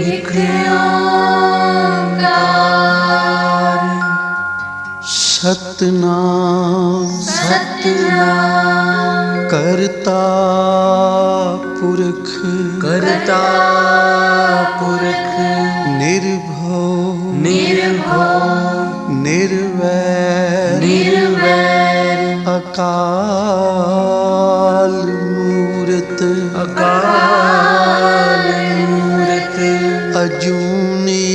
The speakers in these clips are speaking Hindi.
एक ओंकार सतनाम करता पुरख निर्भव निर्वैर अकाल मूरत अजूनी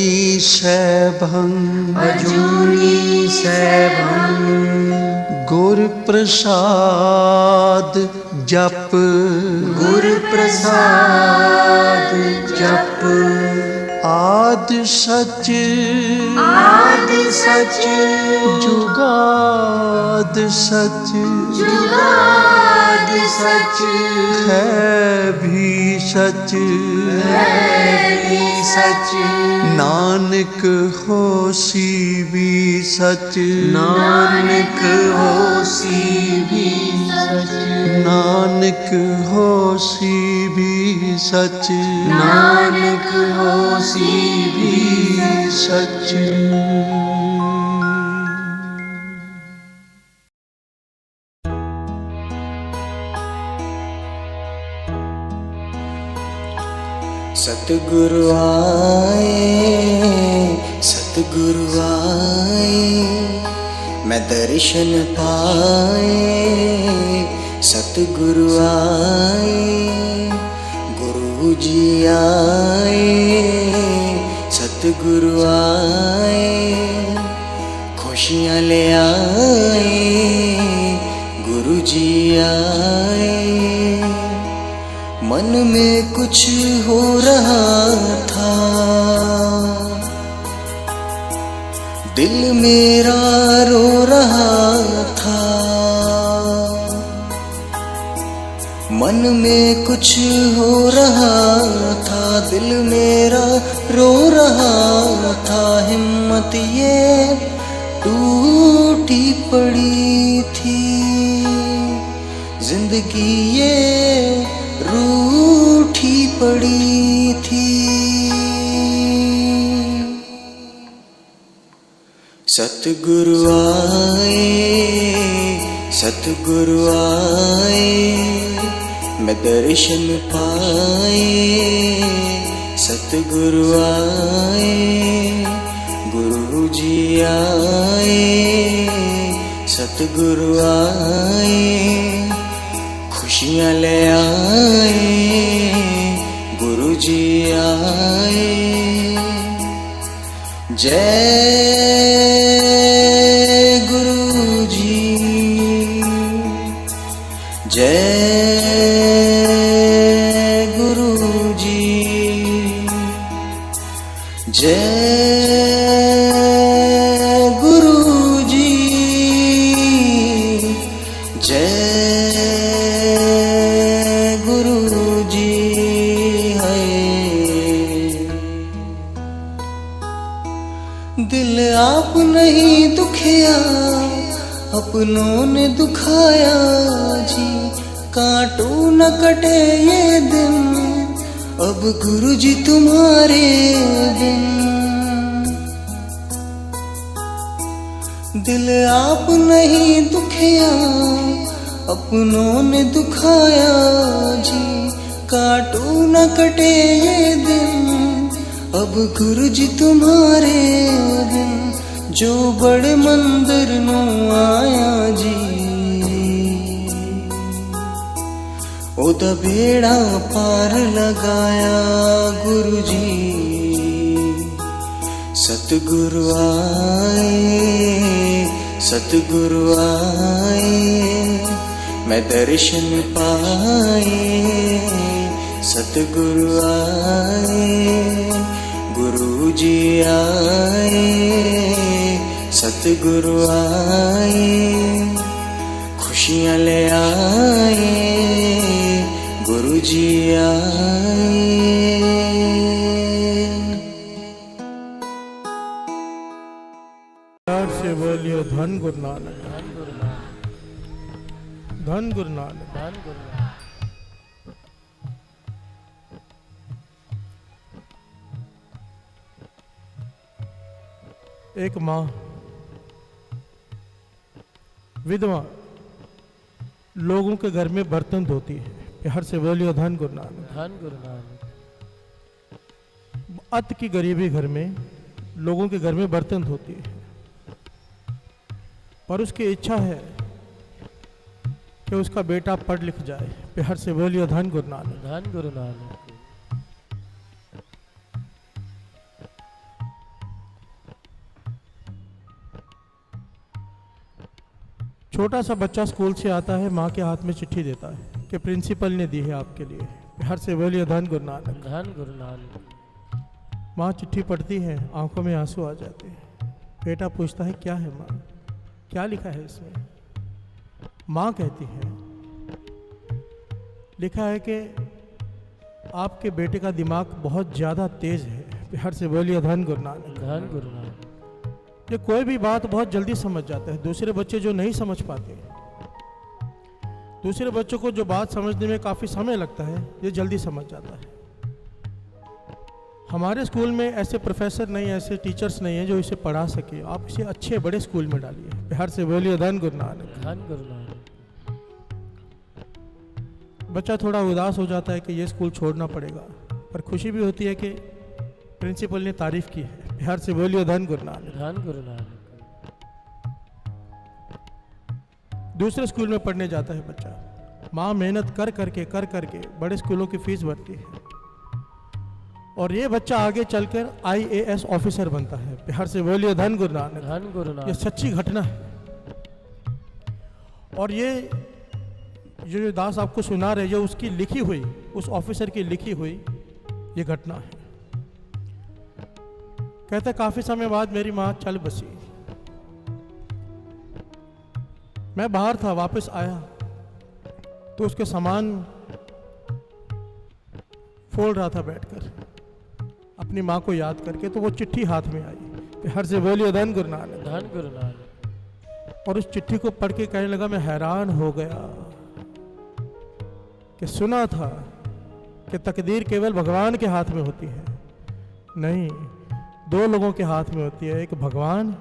सैभं गुर प्रसाद जप आद सच जुगाद सच है भी सच नानक होसी भी सच नानक होसी भी सच सतगुरु आए मैं दर्शन पाए सतगुरु आए गुरु जी आए सतगुरु आए खुशियाँ ले आए गुरु जी आए मन में कुछ हो रहा था दिल मेरा रो रहा था मन में कुछ हो रहा था दिल मेरा रो रहा था हिम्मत ये टूटी पड़ी थी जिंदगी ये रूठी पड़ी थी सतगुरु आए मैं दर्शन पाए सतगुरु आए गुरु जी आए सतगुरु आए खुशियाँ ले आए गुरु जी आए जय गुरु जी जय गुरु जी जय गुरु जी जय दिल आप नहीं दुखिया अपनों ने दुखाया जी काटो न कटे ये दिन अब गुरु जी तुम्हारे बिन दिल आप नहीं दुखिया अपनों ने दुखाया जी काटो न कटे ये दिन अब गुरु जी तुम्हारे बिन जो बड़े मंदिर नो आया जी ओदा बेड़ा पार लगाया गुरु जी सतगुरु आए मैं दर्शन पाए सतगुरु आए गुरु जी आए सतगुरु आए खुशियाँ ले आए गुरु जी आए से बोलियो धन गुरु नानक धन गुरु नानक एक माँ विधवा लोगों के घर में बर्तन धोती है। प्यार से बोलियो धन गुरु नानक। धन गुरु नानक। अत की गरीबी घर में लोगों के घर में बर्तन धोती है, पर उसकी इच्छा है कि उसका बेटा पढ़ लिख जाए। प्यार से बोलियो धन गुरु नानक। धन गुरु नानक। छोटा सा बच्चा स्कूल से आता है, माँ के हाथ में चिट्ठी देता है कि प्रिंसिपल ने दी है आपके लिए। प्यार से बोलिए धन गुरु नानक। धन गुरु नानक। माँ चिट्ठी पढ़ती है, आंखों में आंसू आ जाते हैं। बेटा पूछता है क्या है माँ, क्या लिखा है इसमें? माँ कहती है लिखा है कि आपके बेटे का दिमाग बहुत ज़्यादा तेज है। प्यार से बोलिए धन गुरु नानक। धन गुरु नानक। ये कोई भी बात बहुत जल्दी समझ जाता है। दूसरे बच्चे जो नहीं समझ पाते, दूसरे बच्चों को जो बात समझने में काफ़ी समय लगता है, ये जल्दी समझ जाता है। हमारे स्कूल में ऐसे प्रोफेसर नहीं, ऐसे टीचर्स नहीं हैं जो इसे पढ़ा सके। आप इसे अच्छे बड़े स्कूल में डालिए। प्यार से बोलिए धन गुरु नानक। धन गुरु नानक। बच्चा थोड़ा उदास हो जाता है कि ये स्कूल छोड़ना पड़ेगा, पर खुशी भी होती है कि प्रिंसिपल ने तारीफ की है। प्यार से बोलिए धन गुरु नानक। धन गुरु नानक। दूसरे स्कूल में पढ़ने जाता है बच्चा। माँ मेहनत कर करके बड़े स्कूलों की फीस भरती है, और ये बच्चा आगे चलकर IAS ऑफिसर बनता है। प्यार से बोलिए धन गुरु नानक। धन गुरु नानक। ये सच्ची घटना है, और ये जो दास आपको सुना रहे, जो उसकी लिखी हुई, उस ऑफिसर की लिखी हुई ये घटना है। कहते काफी समय बाद मेरी माँ चल बसी। मैं बाहर था, वापस आया तो उसके सामान फोड़ रहा था बैठकर, अपनी माँ को याद करके, तो वो चिट्ठी हाथ में आई। प्यार से बोलिए धन गुरु नानक। धन गुरु नानक। और उस चिट्ठी को पढ़ के कहने लगा, मैं हैरान हो गया कि सुना था कि तकदीर केवल भगवान के हाथ में होती है। नहीं, दो लोगों के हाथ में होती है, एक भगवान,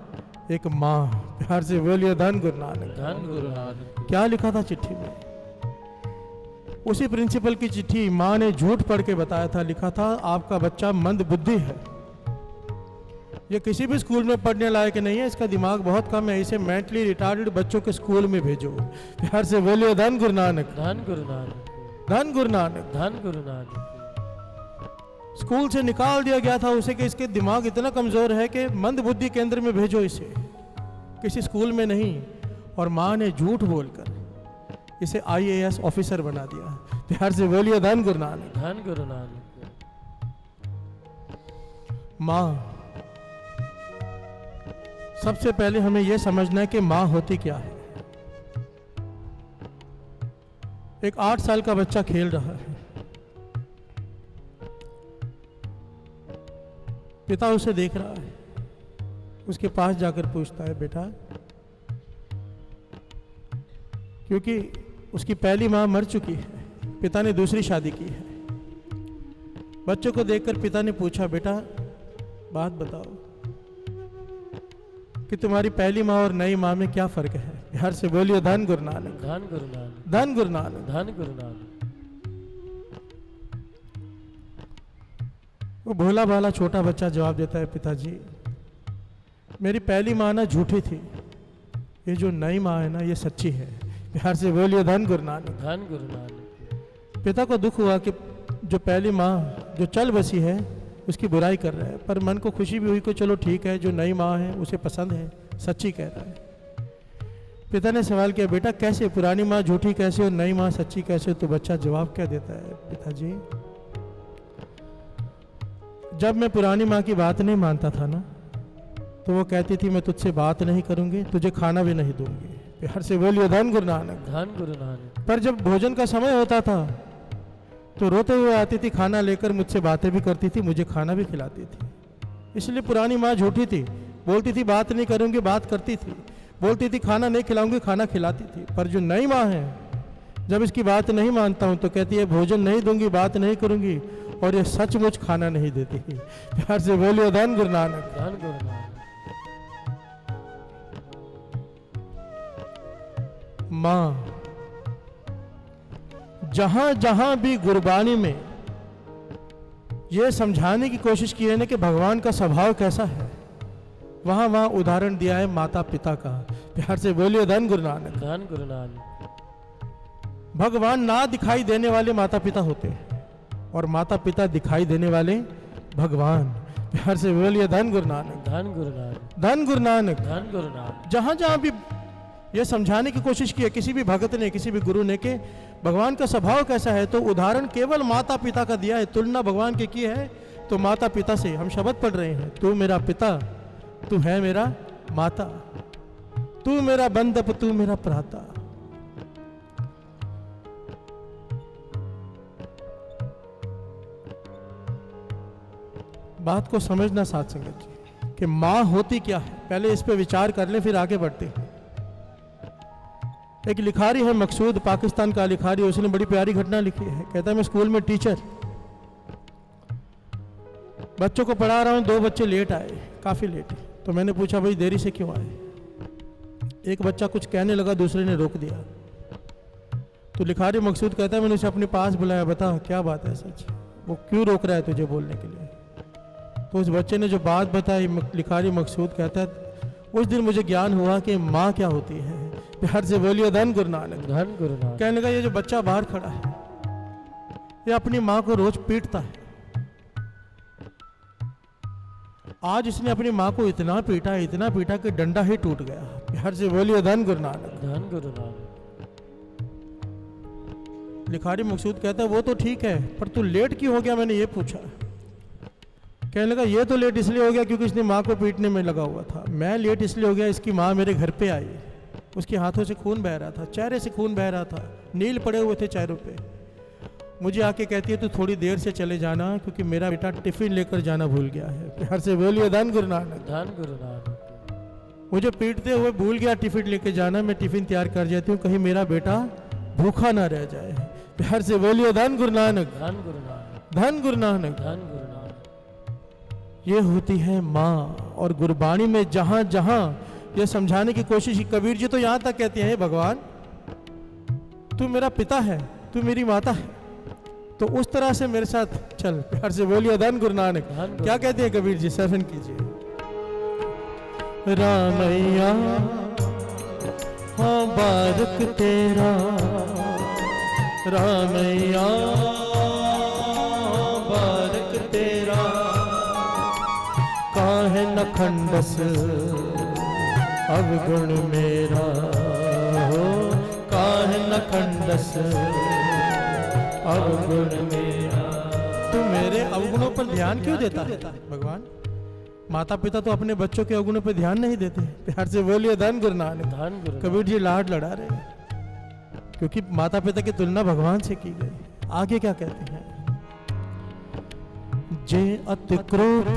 एक माँ। प्यार से बोलिए धन गुरु नानक। धन गुरु नानक। क्या लिखा था चिट्ठी में? उसी प्रिंसिपल की चिट्ठी माँ ने झूठ पढ़ के बताया था। लिखा था आपका बच्चा मंद बुद्धि है, ये किसी भी स्कूल में पढ़ने लायक नहीं है, इसका दिमाग बहुत कम है, इसे मेंटली रिटार्डेड बच्चों के स्कूल में भेजो। प्यार से बोलिए धन गुरु नानक। धन गुरु नानक। धन गुरु नानक। धन गुरु नानक। स्कूल से निकाल दिया गया था उसे कि इसके दिमाग इतना कमजोर है कि मंद बुद्धि केंद्र में भेजो इसे, किसी स्कूल में नहीं। और माँ ने झूठ बोलकर इसे IAS ऑफिसर बना दिया। प्यार से बोलिए धन गुरु नानक। धन गुरु नानक। माँ, सबसे पहले हमें यह समझना है कि माँ होती क्या है। एक 8 साल का बच्चा खेल रहा है, पिता उसे देख रहा है, उसके पास जाकर पूछता है बेटा, क्योंकि उसकी पहली मां मर चुकी है, पिता ने दूसरी शादी की है। बच्चों को देखकर पिता ने पूछा, बेटा बात बताओ कि तुम्हारी पहली माँ और नई माँ में क्या फर्क है? प्यार से बोलिए धन गुरु नानक। धन गुरु नानक। धन गुरु नानक। धन गुरु नानक। वो भोला भाला छोटा बच्चा जवाब देता है, पिताजी मेरी पहली माँ ना झूठी थी, ये जो नई माँ है ना ये सच्ची है। प्यार से बोलिए धन गुरु नानक। धन गुरु नानक। पिता को दुख हुआ कि जो पहली माँ जो चल बसी है उसकी बुराई कर रहा है, पर मन को खुशी भी हुई कि चलो ठीक है, जो नई माँ है उसे पसंद है, सच्ची कह रहा है। पिता ने सवाल किया, बेटा कैसे, पुरानी माँ झूठी कैसे और नई माँ सच्ची कैसे? तो बच्चा जवाब क्या देता है, पिताजी जब मैं पुरानी माँ की बात नहीं मानता था ना, तो वो कहती थी मैं तुझसे बात नहीं करूंगी, तुझे खाना भी नहीं दूंगी। प्यार से बोलिए धन गुरु नानक। धन गुरु नानक। पर जब भोजन का समय होता था तो रोते हुए आती थी, खाना लेकर मुझसे बातें भी करती थी, मुझे खाना भी खिलाती थी। इसलिए पुरानी माँ झूठी थी, बोलती थी बात नहीं करूंगी, बात करती थी, बोलती थी खाना नहीं खिलाऊंगी, खाना खिलाती थी। पर जो नई माँ है, जब इसकी बात नहीं मानता हूं तो कहती है भोजन नहीं दूंगी, बात नहीं करूंगी, और ये सचमुच खाना नहीं देती। प्यार से बोलिए धन गुरु नानक। धन गुरु नानक। माँ, जहां जहां भी गुरबानी में यह समझाने की कोशिश की है ना कि भगवान का स्वभाव कैसा है, वहां वहां उदाहरण दिया है माता पिता का। प्यार से बोलिए धन गुरु नानक। धन गुरु नानक। भगवान ना दिखाई देने वाले माता पिता होते हैं और माता पिता दिखाई देने वाले भगवान। प्यार से बोलिए धन गुरु नानक। धन गुरु नानक। धन गुरु नानक। धन गुरु नानक। जहां जहां भी यह समझाने की कोशिश की है किसी भी भगत ने, किसी भी गुरु ने, कि भगवान का स्वभाव कैसा है, तो उदाहरण केवल माता पिता का दिया है। तुलना भगवान के की है तो माता पिता से। हम शब्द पढ़ रहे हैं, तू मेरा पिता, तू है मेरा माता, तू मेरा बंधप, तू मेरा भ्राता। बात को समझना साथ संगत जी कि मां होती क्या है, पहले इस पे विचार कर ले फिर आगे बढ़ते हैं। एक लिखारी है मकसूद, पाकिस्तान का लिखारी, उसने बड़ी प्यारी घटना लिखी है। कहता है मैं स्कूल में टीचर, बच्चों को पढ़ा रहा हूं, 2 बच्चे लेट आए, काफी लेट। तो मैंने पूछा भाई देरी से क्यों आए? एक बच्चा कुछ कहने लगा, दूसरे ने रोक दिया। तो लिखारी मकसूद कहता है मैंने उसे अपने पास बुलाया, बता क्या बात है सच, वो क्यों रोक रहा है तुझे बोलने के लिए? तो उस बच्चे ने जो बात बताई, लिखारी मकसूद कहता है उस दिन मुझे ज्ञान हुआ कि माँ क्या होती है। प्यार से बोलिए धन गुरु नानक। धन गुरु नानक। कहने लगा ये जो बच्चा बाहर खड़ा है ये अपनी माँ को रोज पीटता है। आज इसने अपनी माँ को इतना पीटा कि डंडा ही टूट गया। प्यार से बोलिए धन गुरु नानक। धन गुरु नानक। लिखारी मकसूद कहता है वो तो ठीक है, पर तू लेट क्यों हो गया? मैंने ये पूछा। कहने लगा ये तो लेट इसलिए हो गया क्योंकि इसने माँ को पीटने में लगा हुआ था। मैं लेट इसलिए हो गया, इसकी माँ मेरे घर पे आई, उसके हाथों से खून बह रहा था, चेहरे से खून बह रहा था, नील पड़े हुए थे चेहरों पे। मुझे आके कहती है तू थोड़ी देर से चले जाना क्योंकि मेरा बेटा टिफिन लेकर जाना भूल गया है। प्यार से बोलिए धन गुरु नानक। धन गुरु नानक। मुझे पीटते हुए भूल गया टिफिन लेके जाना, मैं टिफिन तैयार कर जाती हूँ कहीं मेरा बेटा भूखा ना रह जाए। प्यार से बोलिए धन गुरु नानक। धन गुरु नानक। धन गुरु नानक। धन गुरु नानक। ये होती है माँ। और गुरबाणी में जहां जहां ये समझाने की कोशिश की, कबीर जी तो यहां तक कहते हैं भगवान तू मेरा पिता है, तू मेरी माता है, तो उस तरह से मेरे साथ चल। प्यार से बोलिए धन गुरु नानक। क्या कहते हैं कबीर जी, श्रवण कीजिए। रामैया हाँ बारक तेरा, रामैया बारक तेरा, काहे न खंडस अवगुण मेरा हो, काहे न खंडस अवगुण मेरा। तू मेरे अवगुणों पर ध्यान क्यों देता है भगवान? माता पिता तो अपने बच्चों के अवगुणों पर ध्यान नहीं देते। प्यार से बोलिए धन गुरु नानक। धन गुरु। कबीर जी लाड लड़ा रहे हैं क्योंकि माता पिता की तुलना भगवान से की गई। आगे क्या कहते हैं? जे अति क्रोध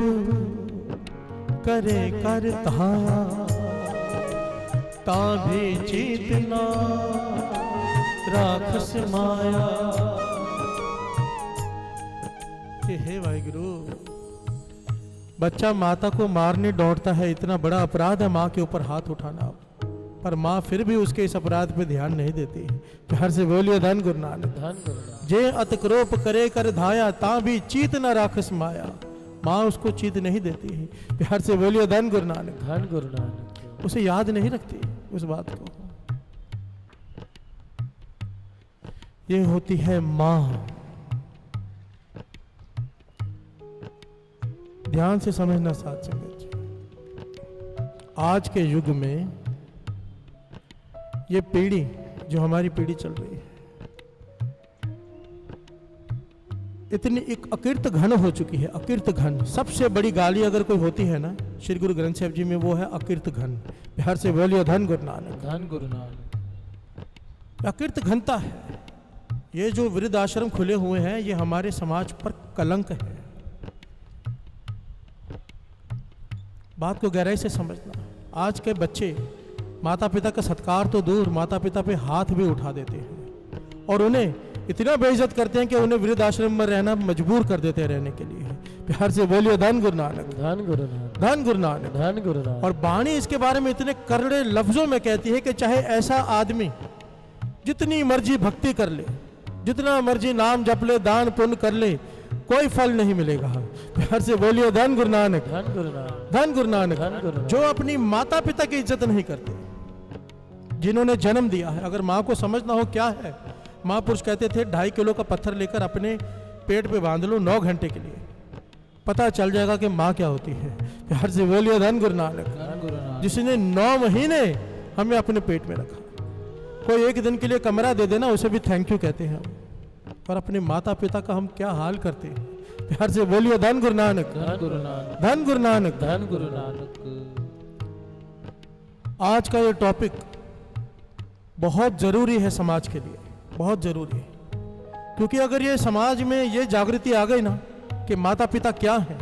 करे कर धाया, ता भी चेतना राखस माया। हे वाहिगुरु, बच्चा माता को मारने दौड़ता है, इतना बड़ा अपराध है माँ के ऊपर हाथ उठाना, पर माँ फिर भी उसके इस अपराध पे ध्यान नहीं देती। प्यार से बोलिए धन गुरु नानक। धन गुरु नानक। जे अतक्रोप करे कर धाया, ता भी चीत न राखस माया। माँ उसको चीत नहीं देती है। प्यार से बोलिए धन गुरु नानक। धन गुरु नानक। उसे याद नहीं रखती उस बात को। ये होती है माँ। ध्यान से समझना साथ संगत जी। आज के युग में ये पीढ़ी जो हमारी पीढ़ी चल रही है इतनी एक अकीर्त घन हो चुकी है। अकीर्त घन, सबसे बड़ी गाली अगर कोई होती है ना श्री गुरु ग्रंथ साहिब जी में, वो है अकीर्त घन। प्यार से बोलिए धन गुरु नानक। धन गुरु नानक। अकीर्त घनता है। ये जो वृद्ध आश्रम खुले हुए हैं ये हमारे समाज पर कलंक है। बात को गहराई से समझना। आज के बच्चे माता पिता का सत्कार तो दूर, माता पिता पे हाथ भी उठा देते हैं और उन्हें इतना बेइज्जत करते हैं कि उन्हें वृद्ध आश्रम में रहना मजबूर कर देते हैं रहने के लिए। प्यार से बोलिए धन गुरु नानक। धन गुरु नानक। धन गुरु नानक। धन गुरु नानक। और वाणी इसके बारे में इतने करड़े लफ्जों में कहती है कि चाहे ऐसा आदमी जितनी मर्जी भक्ति कर ले, जितना मर्जी नाम जप ले, दान पुण्य कर ले, कोई फल नहीं मिलेगा। प्यार से बोलिए धन गुरु नानक, धन गुरु नानक, धन गुरु नानक। धन गुरु नानक। जो अपनी माता पिता की इज्जत नहीं करते, जिन्होंने जन्म दिया है, अगर माँ को समझना हो क्या है, महापुरुष कहते थे 2.5 किलो का पत्थर लेकर अपने पेट पे बांध लो 9 घंटे के लिए, पता चल जाएगा कि माँ क्या होती है। प्यार से बोलिए धन गुरु नानक, धन गुरु नानक। जिसने 9 महीने हमें अपने पेट में रखा। कोई एक दिन के लिए कमरा दे देना, उसे भी थैंक यू कहते हैं हम, और अपने माता पिता का हम क्या हाल करते हैं। प्यार से बोलिए धन गुरु नानक, धन गुरु नानक, धन गुरु नानक। धन गुरु नानक। आज का ये टॉपिक बहुत जरूरी है समाज के लिए, बहुत जरूरी है, क्योंकि अगर ये समाज में ये जागृति आ गई ना कि माता पिता क्या है,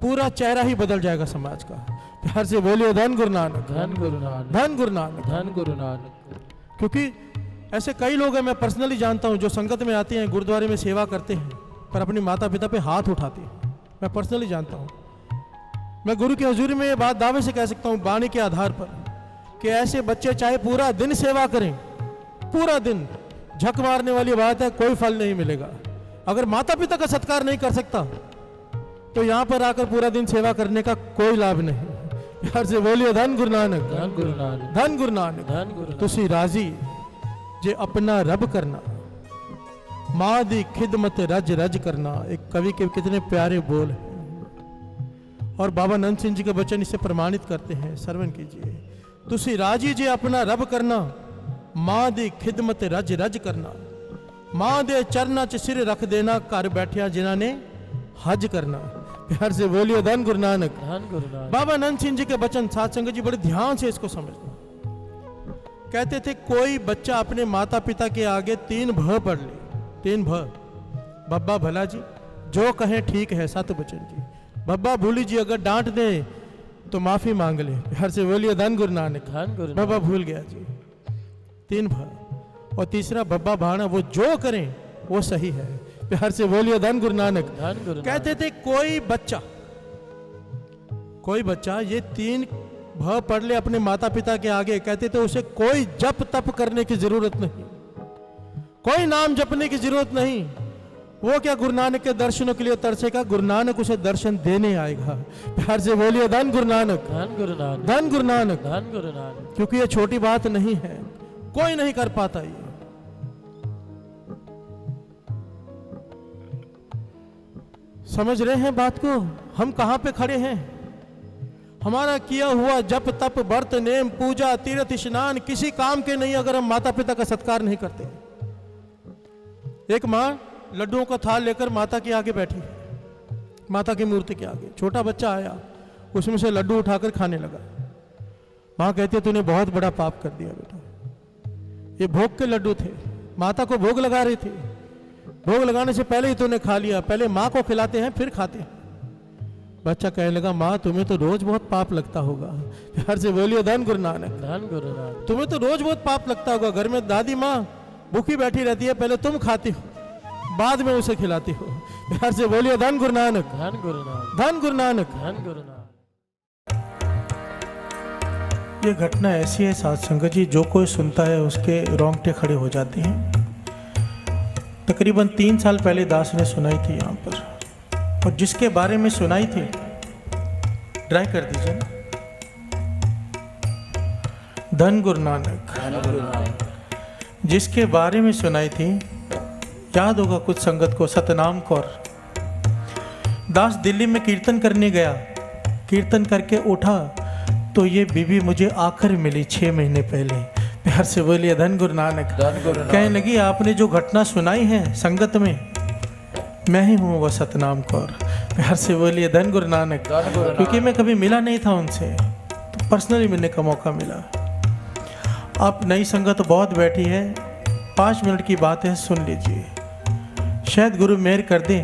पूरा चेहरा ही बदल जाएगा समाज का। प्यार से बोलिए धन गुरु नानक, धन गुरु नानक, धन गुरु नानक, धन गुरु नानक। क्योंकि ऐसे कई लोग हैं, मैं पर्सनली जानता हूं, जो संगत में आते हैं, गुरुद्वारे में सेवा करते हैं, पर अपनी माता पिता पे हाथ उठाते हैं। मैं पर्सनली जानता हूं। मैं गुरु की हजूरी में ये बात दावे से कह सकता हूं, वाणी के आधार पर, कि ऐसे बच्चे चाहे पूरा दिन सेवा करें, पूरा दिन, झक मारने वाली बात है, कोई फल नहीं मिलेगा। अगर माता पिता का सत्कार नहीं कर सकता तो यहां पर आकर पूरा दिन सेवा करने का कोई लाभ नहीं। प्यार से बोलिए धन गुरु नानक, धन गुरु नानक, धन गुरु नानक। धन गुरु नानक। तुसी राजी जे अपना रब करना, मां दी खिदमत रज रज करना। एक कवि के कितने प्यारे बोल हैं, और बाबा नंद सिंह जी के वचन इसे प्रमाणित करते हैं, श्रवण कीजिए। तुसी राजी जे अपना रब करना, मां दी खिदमत रज रज करना। मां दे चरना च सिर रख देना, घर बैठिया जिन्हां ने हज करना। प्यार से बोलिए धन गुरु नानक, धन गुरु नानक। बाबा नंद सिंह जी के वचन, साथ संगत जी बड़े ध्यान से इसको समझना। कहते थे कोई बच्चा अपने माता पिता के आगे 3 भ पढ़ ले, 3 भ, बब्बा भला जी, जो कहें ठीक है, सतबचन जी, बब्बा भूली जी, अगर डांट दे तो माफी मांग ले। प्यार से बोलिए धन गुरु नानक, धन गुरु बब्बा नानक। भूल गया जी, 3 भ। और तीसरा बब्बा भाना, वो जो करें वो सही है। प्यार से बोलिए धन गुरु नानक, धन गुरु नानक। कहते थे कोई बच्चा ये 3 भ पढ़ ले अपने माता पिता के आगे, कहते थे उसे कोई जप तप करने की जरूरत नहीं, कोई नाम जपने की जरूरत नहीं। वो क्या गुरु नानक के दर्शनों के लिए तरसेगा, गुरु नानक उसे दर्शन देने आएगा। प्यार से बोलिए धन गुरु नानक, धन गुरु नानक, धन गुरु नानक। धन गुरु नानक। क्योंकि ये छोटी बात नहीं है, कोई नहीं कर पाता ये। समझ रहे हैं बात को, हम कहां पे खड़े हैं? हमारा किया हुआ जप तप व्रत नेम पूजा तीर्थ स्नान किसी काम के नहीं अगर हम माता पिता का सत्कार नहीं करते। एक माँ लड्डुओं का थाल लेकर माता के आगे बैठी है, माता की मूर्ति के आगे। छोटा बच्चा आया, उसमें से लड्डू उठाकर खाने लगा। माँ कहती है तूने बहुत बड़ा पाप कर दिया बेटा, ये भोग के लड्डू थे, माता को भोग लगा रही थी, भोग लगाने से पहले ही तूने खा लिया, पहले माँ को खिलाते हैं फिर खाते हैं। बच्चा कहने लगा माँ तुम्हें तो रोज बहुत पाप लगता होगा। प्यार से बोलिए धन गुरु नानक, धन गुरु नानक। तुम्हें तो रोज बहुत पाप लगता होगा, घर में दादी माँ भूखी बैठी रहती है, पहले तुम खाती हो बाद में उसे खिलाती हो। प्यार से बोलिए धन गुरु नानक, धन गुरु नानक, धन गुरु नानक। धन गुरु नानक। ये घटना ऐसी है साथ संगत जी, जो कोई सुनता है उसके रोंगटे खड़े हो जाते हैं। तकरीबन 3 साल पहले दास ने सुनाई थी यहाँ पर, और जिसके बारे में सुनाई थी, ट्राई कर दीजिए ना, धन गुरु नानक, धन गुरु नानक। जिसके बारे में सुनाई थी, याद होगा कुछ संगत को, सतनाम कौर। दास दिल्ली में कीर्तन करने गया, कीर्तन करके उठा तो ये बीबी मुझे आखिर मिली 6 महीने पहले। प्यार से बोलिए धन गुरु नानक, धन गुरु नानक। कहने लगी आपने जो घटना सुनाई है संगत में, मैं ही हूँ वह सतनाम कौर। प्यार से बोलिए धन गुरु नानक, धन गुरु नानक। क्योंकि मैं कभी मिला नहीं था उनसे, तो पर्सनली मिलने का मौका मिला। अब नई संगत बहुत बैठी है, 5 मिनट की बात है, सुन लीजिए, शायद गुरु मेहर कर दे,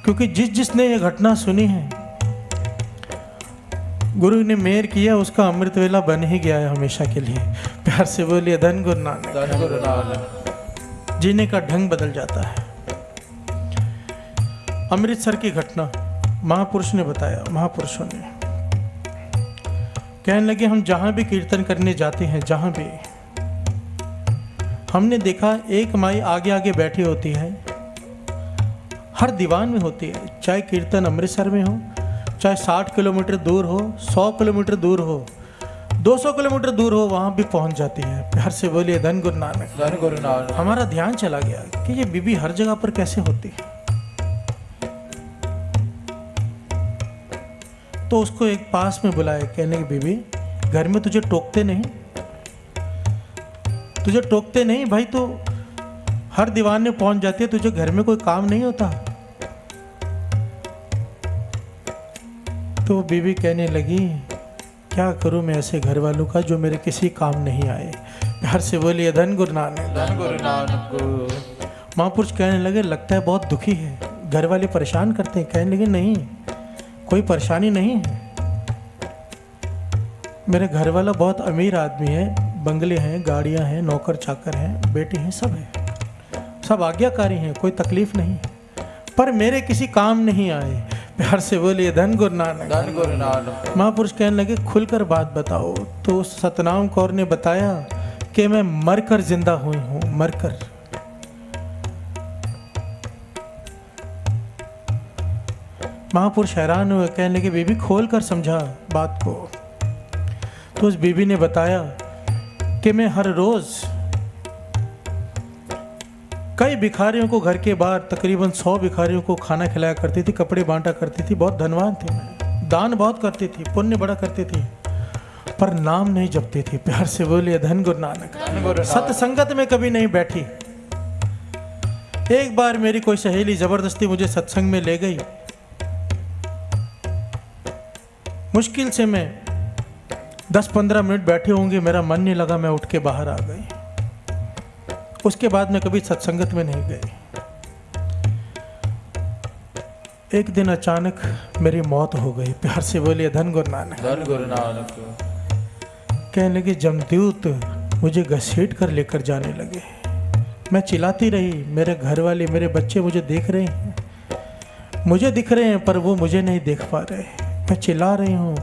क्योंकि जिसने ये घटना सुनी है गुरु ने मेहर किया, उसका अमृत वेला बन ही गया है हमेशा के लिए। प्यार से बोलिए धन गुरु नानक, धन गुरु नानक। जीने का ढंग बदल जाता है। अमृतसर की घटना महापुरुष ने बताया, महापुरुषों ने कहने लगे हम जहां भी कीर्तन करने जाते हैं, जहां भी, हमने देखा एक माई आगे आगे बैठी होती है, हर दीवान में होती है, चाहे कीर्तन अमृतसर में हो, चाहे 60 किलोमीटर दूर हो, 100 किलोमीटर दूर हो, 200 किलोमीटर दूर हो, वहाँ भी पहुँच जाती है। प्यार से बोलिए धन गुरु नानक। धन गुरु नानक। हमारा ध्यान चला गया कि ये बीबी हर जगह पर कैसे होती है। तो उसको एक पास में बुलाया, कहने की बीबी घर में तुझे टोकते नहीं, तुझे टोकते नहीं भाई, तो हर दीवान में पहुंच जाती है, तुझे घर में कोई काम नहीं होता। तो बीबी कहने लगी क्या करूं मैं ऐसे घर वालों का जो मेरे किसी काम नहीं आए। प्यार से बोलिए धन गुरु नानक। धन गुरु नानक। महापुरुष कहने लगे लगता है बहुत दुखी है, घर वाले परेशान करते हैं। कहने लगे नहीं, कोई परेशानी नहीं है, मेरे घर वाला बहुत अमीर आदमी है, बंगले हैं, गाड़ियां हैं, नौकर चाकर हैं, बेटे हैं, सब है, सब आज्ञाकारी हैं, कोई तकलीफ नहीं, पर मेरे किसी काम नहीं आए। प्यार से बोलिए धन गुरु नानक। धन गुरु नानक। महापुरुष कहने लगे खुलकर बात बताओ। तो सतनाम कौर ने बताया कि मैं मरकर जिंदा हुई हूं, मरकर। महापुरुष हैरान हुए, कहने लगे बीबी खोल कर समझा बात को। तो उस बीबी ने बताया कि मैं हर रोज कई भिखारियों को घर के बाहर तकरीबन 100 भिखारियों को खाना खिलाया करती थी, कपड़े बांटा करती थी, बहुत धनवान थी मैं, दान बहुत करती थी, पुण्य बड़ा करती थी, पर नाम नहीं जपती थी। प्यार से बोलिए धन गुरु नानक। सत्संगत में कभी नहीं बैठी। एक बार मेरी कोई सहेली जबरदस्ती मुझे सत्संग में ले गई, मुश्किल से मैं 10-15 मिनट बैठे होंगे, मेरा मन नहीं लगा, मैं उठ के बाहर आ गई। उसके बाद मैं कभी सत्संगत में नहीं गई। एक दिन अचानक मेरी मौत हो गई। प्यार से बोलिए धन गुरु नानक। धन गुरु नानक। कहने लगे जमदूत मुझे घसीट कर लेकर जाने लगे। मैं चिल्लाती रही, मेरे घर वाले, मेरे बच्चे मुझे देख रहे हैं, मुझे दिख रहे हैं, पर वो मुझे नहीं देख पा रहे। मैं चिल्ला रही हूँ,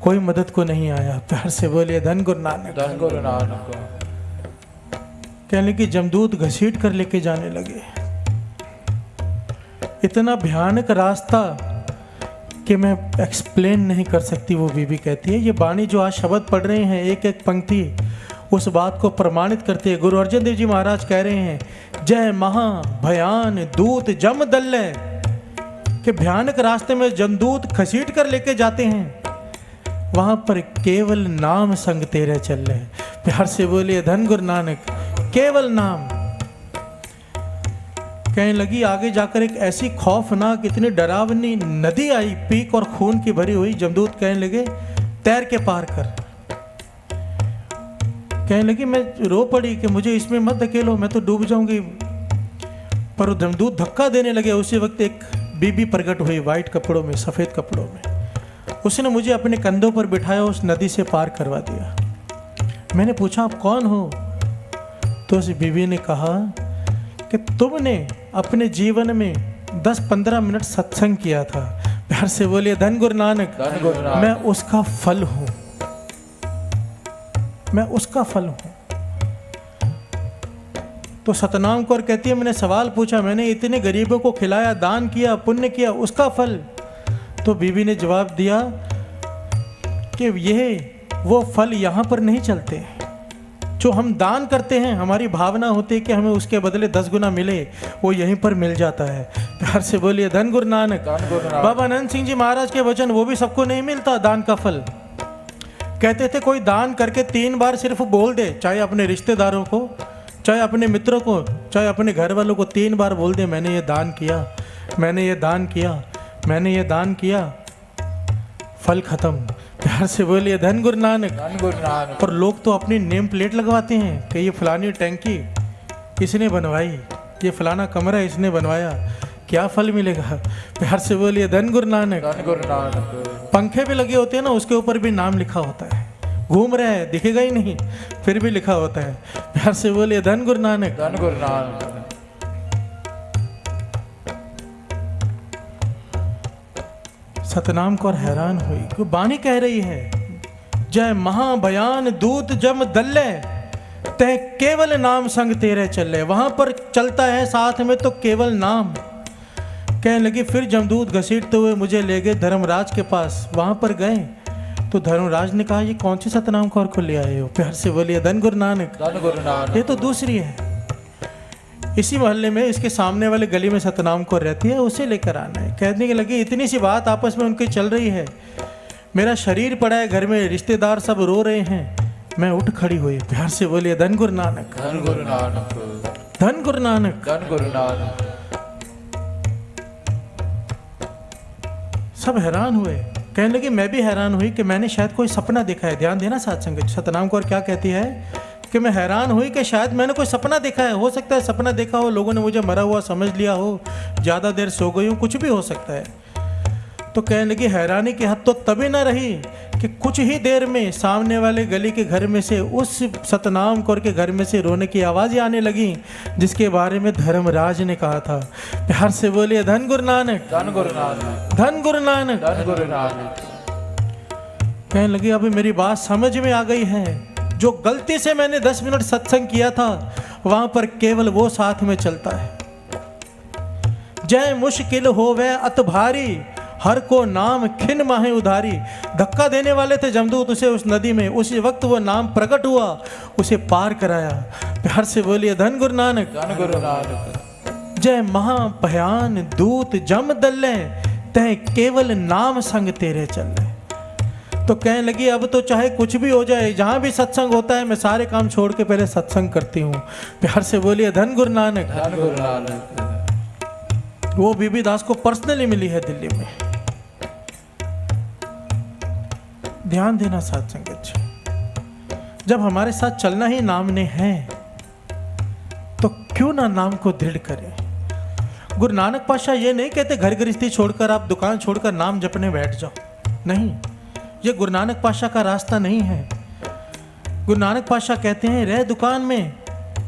कोई मदद को नहीं आया। प्यार से बोलिए धन गुरु नानक। धन गुरु नानक। कहने लगी जमदूत घसीट कर लेके जाने लगे। इतना भयानक रास्ता कि मैं एक्सप्लेन नहीं कर सकती। वो बीबी कहती है ये बाणी जो आज शब्द पढ़ रहे हैं, एक एक पंक्ति उस बात को प्रमाणित करते हैं। गुरु अर्जन देव जी महाराज कह रहे हैं जय महा भयान दूत जम दल्ले, कि भयानक रास्ते में जमदूत घसीट कर लेके जाते हैं, वहां पर केवल नाम संग तेरे चल रहे। प्यार से बोलिए धन गुरु नानक। केवल नाम। कहने लगी आगे जाकर एक ऐसी खौफनाक, इतनी डरावनी नदी आई, पीक और खून की भरी हुई। जमदूत कहने लगे तैर के पार कर। कहने लगी मैं रो पड़ी कि मुझे इसमें मत धकेलो, मैं तो डूब जाऊंगी। पर वो जमदूत धक्का देने लगे। उसी वक्त एक बीबी प्रकट हुई, वाइट कपड़ों में, सफेद कपड़ों में। उसने मुझे अपने कंधों पर बिठाया, उस नदी से पार करवा दिया। मैंने पूछा आप कौन हो? तो उस बीबी ने कहा कि तुमने अपने जीवन में 10-15 मिनट सत्संग किया था। प्यार से बोलिए धन गुरु नानक। धन गुरु नानक। मैं उसका फल हूं, मैं उसका फल हूं। तो सतनाम कौर कहती है मैंने सवाल पूछा, मैंने इतने गरीबों को खिलाया, दान किया, पुण्य किया, उसका फल? तो बीबी ने जवाब दिया कि यह वो फल यहां पर नहीं चलते। जो हम दान करते हैं, हमारी भावना होती है कि हमें उसके बदले 10 गुना मिले, वो यहीं पर मिल जाता है। प्यार से बोलिए धन गुरु नानक। बाबा आनंद सिंह जी महाराज के वचन, वो भी सबको नहीं मिलता दान का फल। कहते थे कोई दान करके 3 बार सिर्फ बोल दे, चाहे अपने रिश्तेदारों को, चाहे अपने मित्रों को, चाहे अपने घर वालों को, 3 बार बोल दे मैंने ये दान किया, मैंने ये दान किया, मैंने ये दान किया, फल खत्म। प्यार से बोलिए धन गुरु नानक। धन गुरु नानक। पर लोग तो अपनी नेम प्लेट लगवाते हैं कि ये फलानी टैंकी इसने बनवाई, ये फलाना कमरा इसने बनवाया, क्या फल मिलेगा? प्यार से बोलिए धन गुरु नानक। धन गुरु नानक। पंखे भी लगे होते हैं ना, उसके ऊपर भी नाम लिखा होता है, घूम रहे हैं दिखेगा ही नहीं, फिर भी लिखा होता है। प्यार से बोलिए धन गुरु नानक। धन गुरु नानक। सतनाम कौर हैरान हुई कि बानी कह रही है जय महाभयान दूत जम दल्ले, तय केवल नाम संग तेरे चले, वहां पर चलता है साथ में तो केवल नाम। कहने लगी फिर जमदूत घसीटते हुए मुझे ले गए धर्मराज के पास। वहां पर गए तो धर्मराज ने कहा ये कौन सी सतनाम कौर को ले आए हो? प्यार से बोलिए धन गुरु नानक। धन गुरु नानक। ये तो दूसरी है, इसी मोहल्ले में इसके सामने वाले गली में सतनाम कौर रहती है, उसे लेकर आना है। कहने की लगी इतनी सी बात आपस में उनकी चल रही है, मेरा शरीर पड़ा है घर में, रिश्तेदार सब रो रहे हैं, मैं उठ खड़ी हुई। प्यार से बोलिए धन गुरु नानक। धन गुरु नानक। धन गुरु नानक। धन गुरु नानक। सब हैरान हुए। कहने लगी मैं भी हैरान हुई कि मैंने शायद कोई सपना देखा है। ध्यान देना सत्संग। सतनाम कौर क्या कहती है कि मैं हैरान हुई कि शायद मैंने कोई सपना देखा है। हो सकता है सपना देखा हो, लोगों ने मुझे मरा हुआ समझ लिया हो, ज़्यादा देर सो गई हूँ, कुछ भी हो सकता है। तो कहने लगी हैरानी की हद तो तभी ना रही कि कुछ ही देर में सामने वाले गली के घर में से, उस सतनाम कौर के घर में से रोने की आवाज़ें आने लगी जिसके बारे में धर्मराज ने कहा था। प्यार से बोलिए धन गुरु नानक। धन गुरु नानक। धन गुरु नानक। धन गुरु नानक। कहने लगी अभी मेरी बात समझ में आ गई है, जो गलती से मैंने 10 मिनट सत्संग किया था वहां पर केवल वो साथ में चलता है। जय मुश्किल हो वह अत भारी, हर को नाम खिन माहे उधारी। धक्का देने वाले थे जमदूत उसे उस नदी में, उसी वक्त वो नाम प्रकट हुआ, उसे पार कराया। प्यार से बोलिए धन गुरु नानक। धन गुरु नानक। जय महा भयान दूत जम दल्ले, तय केवल नाम संग तेरे चले। तो कहने लगी अब तो चाहे कुछ भी हो जाए, जहां भी सत्संग होता है मैं सारे काम छोड़ के पहले सत्संग करती हूँ। प्यार से बोलिए धन गुरु नानक। धन गुरु नानक। वो बीबी दास को पर्सनली मिली है दिल्ली में। ध्यान देना साथ संगत, जब हमारे साथ चलना ही नाम ने है तो क्यों ना नाम को दृढ़ करें। गुरु नानक पातशाह ये नहीं कहते घर गृहस्थी छोड़कर आप दुकान छोड़कर नाम जपने बैठ जाओ, नहीं, ये गुरु नानक पातशाह का रास्ता नहीं है। गुरु नानक पातशाह कहते हैं रह दुकान में,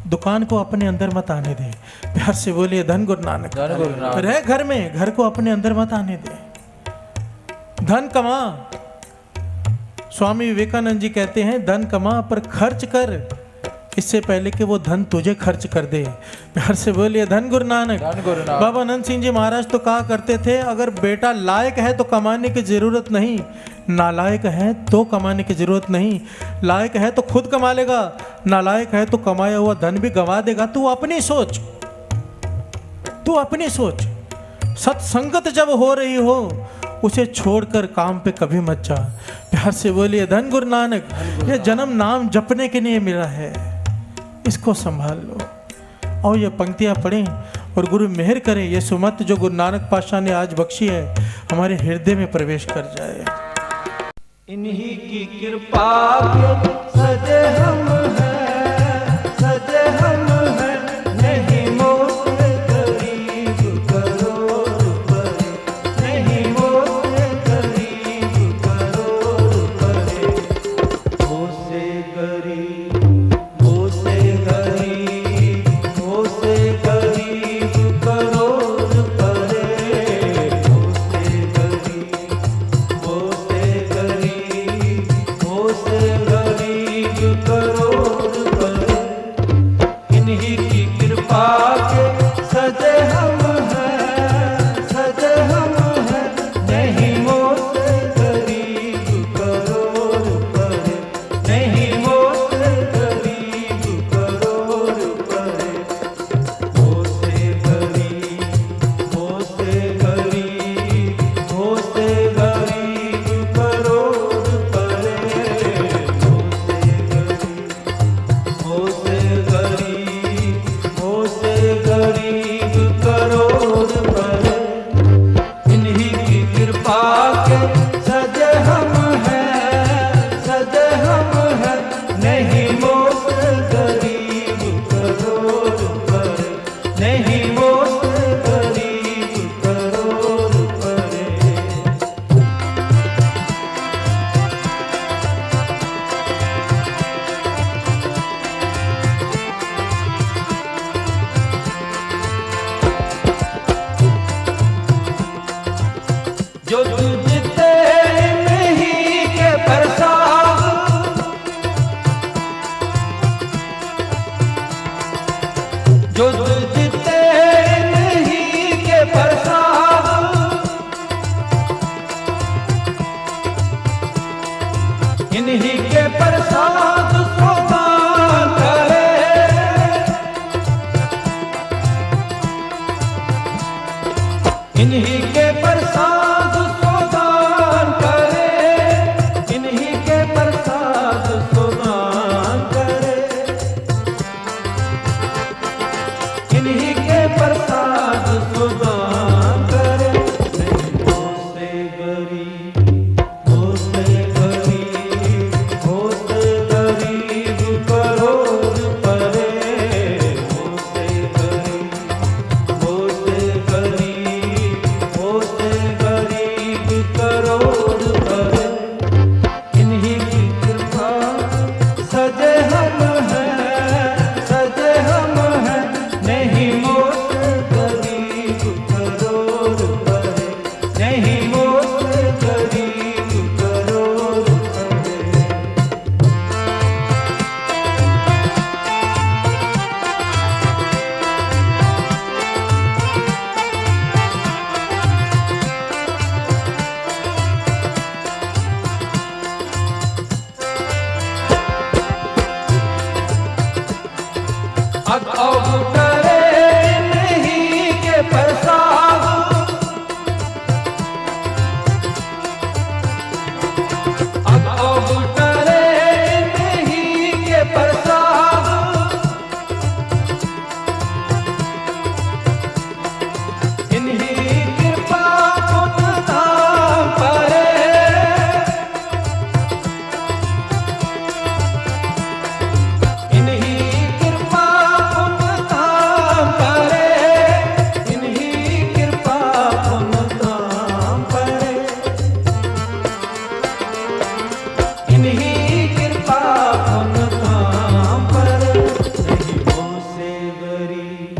दुकान को अपने अंदर मत आने दे। प्यार से बोलिए धन गुरु नानक। धन गुरु नानक। रह घर में, घर को अपने अंदर मत आने दे। धन कमा, स्वामी विवेकानंद जी कहते हैं धन कमा पर खर्च कर, इससे पहले कि वो धन तुझे खर्च कर दे। प्यार से बोलिए धन गुरु नानक। धन गुरु नानक। बाबा आनंद सिंह जी महाराज तो कहा करते थे अगर बेटा लायक है तो कमाने की जरूरत नहीं, नालायक है तो कमाने की जरूरत नहीं। लायक है तो खुद कमा लेगा, नालायक है तो कमाया हुआ धन भी गंवा देगा। तू अपनी सोच, तू अपनी सोच। सत्संगत जब हो रही हो उसे छोड़कर काम पे कभी मत जा। प्यार से बोलिए धन गुरु नानक। ये जन्म नाम जपने के लिए मिला है, इसको संभाल लो। और ये पंक्तियां पढ़ें और गुरु मेहर करें, ये सुमत जो गुरु नानक पातशाह ने आज बख्शी है हमारे हृदय में प्रवेश कर जाए। इन्हीं की कृपा के सजे हम हैं, सजे हम हैं, नहीं मोटे गरीब करोड़ परे, नहीं मोटे गरीब करोड़ परे। हो से गरीब, हो से गरीब, हो से गरीब करोड़ परे। हो से गरीब, हो से गरीब, हो से गरीब जो जीते नहीं के प्रसाद, इन्हीं के प्रसाद सोदान करे, इन्हीं के प्रसाद सोदान करे, इन्हीं के प्रसाद सोदान करे, इन्हीं के प्रसाद सोदान करे। हो से गरीब, हो से गरीब, हो से गरीब करोड़ परे, हो से गरीब, हो से गरीब, हो से गरीब करोड़ परे। इन्हीं की कृपा सजे हम हैं, सजे हम हैं, नहीं मोट गरीब करोड़ परे, नहीं मोट गरीब करोड़ परे। अब करे नहीं के प्रसाद, अब करे नहीं के प्रसाद, इन्हीं कृपा पुण्य धाम परे, इन्हीं कृपा पुण्य धाम परे, इन्हीं कृपा पुण्य धाम परे, इन्हीं कृपा पुण्य धाम परे। नहीं हो से गरीब,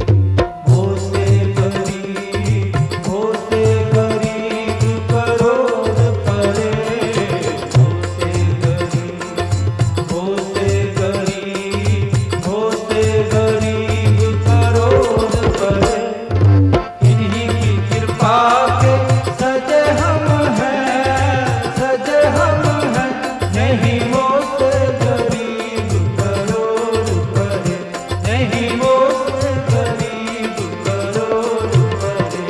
हो से गरीब, हो से गरीब करोड़ परे, हो से गरीब, हो से गरीब, हो से गरीब करोड़ परे। इन्हीं की कृपा के सजे हम हैं, सजे हम हैं, नहीं मोट गरीब करोड़ परे, नहीं मोट गरीब करोड़ परे।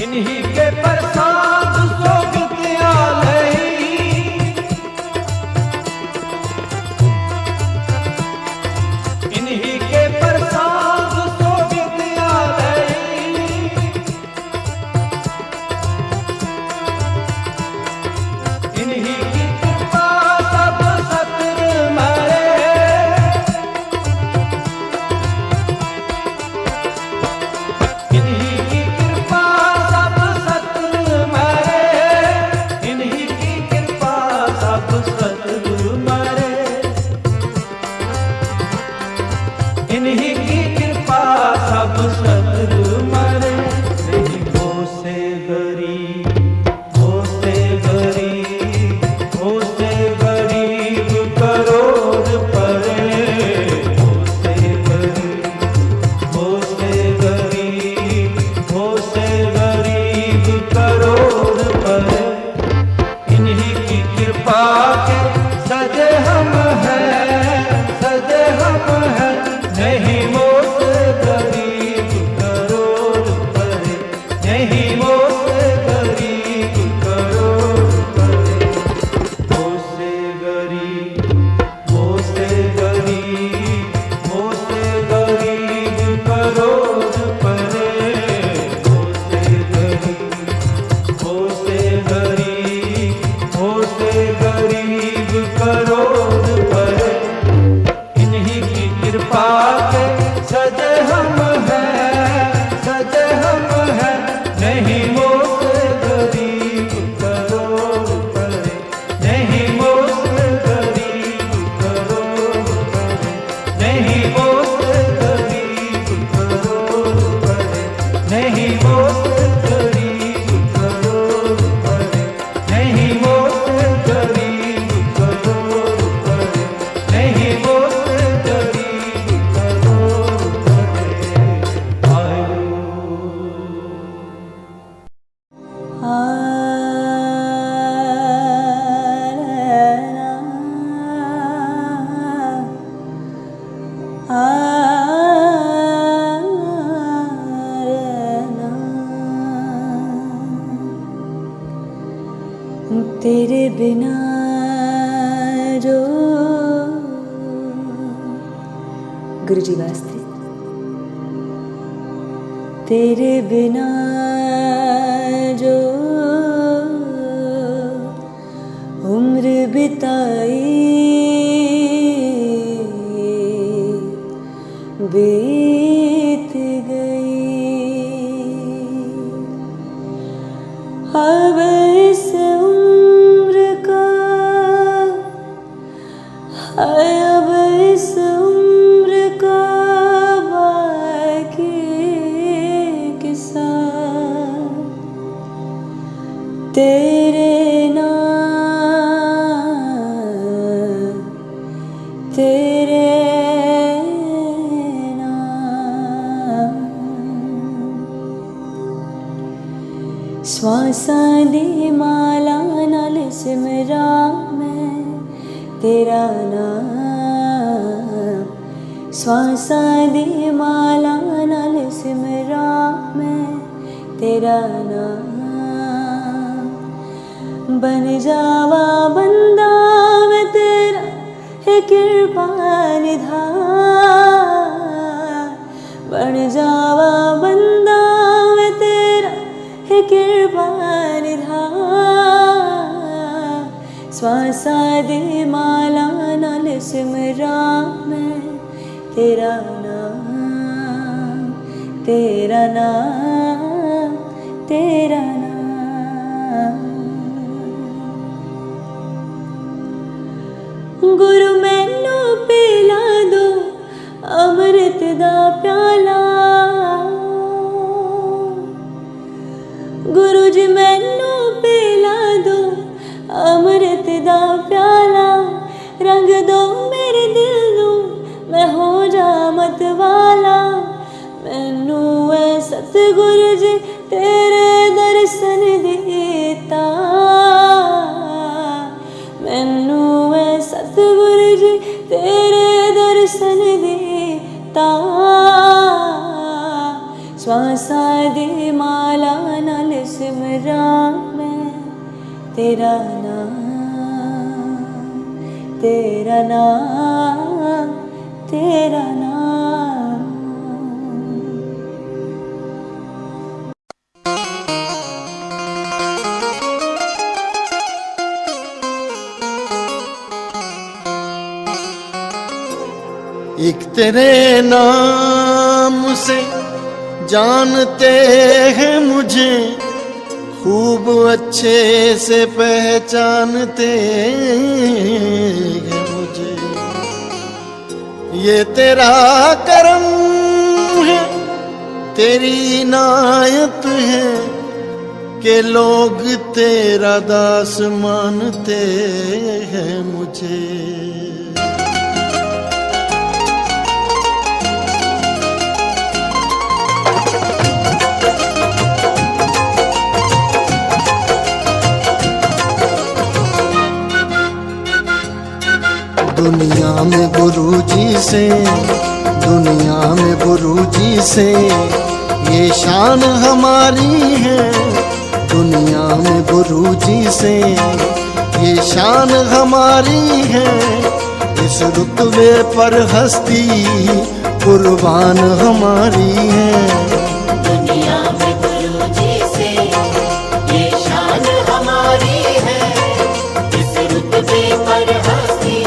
इन्हीं के प्रसाद सोगतिया लई, इन्हीं के प्रसाद सोगतिया लई, इन्हीं की कृपा सब सत्र मरे, इन्हीं की कृपा सब सत्र मरे, इन्हीं की कृपा सब सत्र मरे, इन्हीं की कृपा सब सत्र मरे। नहीं हो से गरीब, हो से गरीब, हो से गरीब करोड़ परे, हो से गरीब, हो से गरीब, हो से गरीब करोड़ परे। इन्हीं की कृपा के सजे हम हैं, सजे हम हैं, नहीं मोट गरीब करोड़ परे, नहीं मोट गरीब करोड़ परे। हो से गरीब, हो से गरीब, हो से गरीब करोड़ परे, हो से गरीब, हो से गरीब, हो से गरीब करोड़ तेरे बिना जो गुरुजी वास्ते तेरे बिना जो उम्र बिताई बीत गई। अब इस उम्र का अब इस उम्र का बाकी किस्सा तेरे तेरे नाम। श्वासां दी माला नाल सिमरा मैं तेरा नाम। श्वासां दी माला नाल सिमरा मैं तेरा नाम। बन जावा बंदा मैं तेरा कृपा निधान। बन जावा बंदा मैं तेरा कृपा निधान। श्वासा दे माला नाल सिमरा मैं तेरा नाम तेरा नाम तेरा नाम। गुरु मैनू पिला दो अमृत दा प्याला। गुरु जी मैनू पिला दो अमृत दा प्याला। रंग दो मेरे दिल नू मैं हो जा मत वाला। मैनू है सतगुरु जी तेरे दर्शन दीता। मैनू है सतगुरु जी तेरे दर्शन दीता। श्वासा दे माला नाल सिमरा मैं तेरा नाम तेरा नाम तेरा नाम। एक तेरे नाम से जानते हैं मुझे, खूब अच्छे से पहचानते हैं मुझे। ये तेरा करम है, तेरी इनायत है कि लोग तेरा दास मानते हैं मुझे। दुनिया में गुरुजी से, दुनिया में गुरुजी से ये शान हमारी है। दुनिया में गुरुजी से ये शान हमारी है। इस रुतबे पर हस्ती कुर्बान हमारी है। दुनिया में गुरुजी से ये शान हमारी है। इस रुतबे पर हस्ती